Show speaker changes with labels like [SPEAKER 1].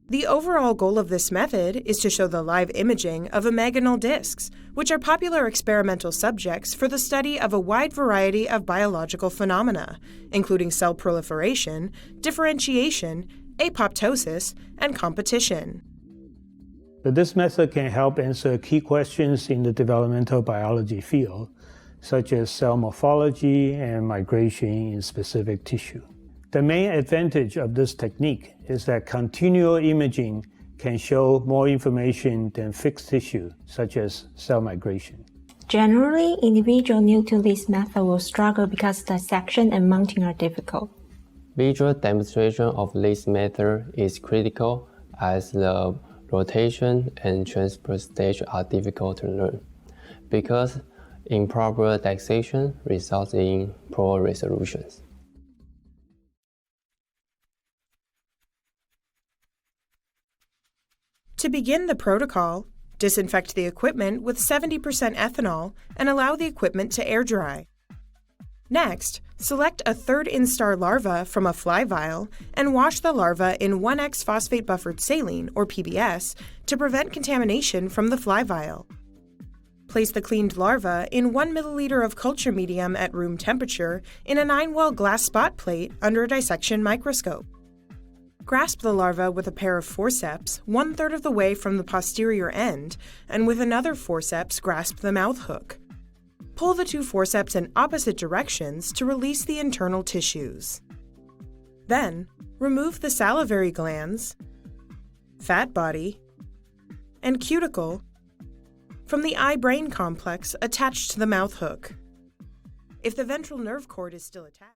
[SPEAKER 1] The overall goal of this method is to show the live imaging of imaginal discs, which are popular experimental subjects for the study of a wide variety of biological phenomena, including cell proliferation, differentiation, apoptosis, and competition.
[SPEAKER 2] This method can help answer key questions in the developmental biology field, such as cell morphology and migration in specific tissue. The main advantage of this technique is that continual imaging can show more information than fixed tissue, such as cell migration.
[SPEAKER 3] Generally, individuals new to this method will struggle because dissection and mounting are difficult.
[SPEAKER 4] Visual demonstration of this method is critical as the rotation and transfer stage are difficult to learn, because improper dissection results in poor resolutions.
[SPEAKER 1] To begin the protocol, disinfect the equipment with 70% ethanol and allow the equipment to air dry. Next, select a third instar larva from a fly vial and wash the larva in 1x phosphate buffered saline, or PBS, to prevent contamination from the fly vial. Place the cleaned larva in 1 milliliter of culture medium at room temperature in a 9-well glass spot plate under a dissection microscope. Grasp the larva with a pair of forceps 1/3 of the way from the posterior end, and with another forceps grasp the mouth hook. Pull the 2 forceps in opposite directions to release the internal tissues. Then, remove the salivary glands, fat body, and cuticle from the eye-brain complex attached to the mouth hook. If the ventral nerve cord is still attached,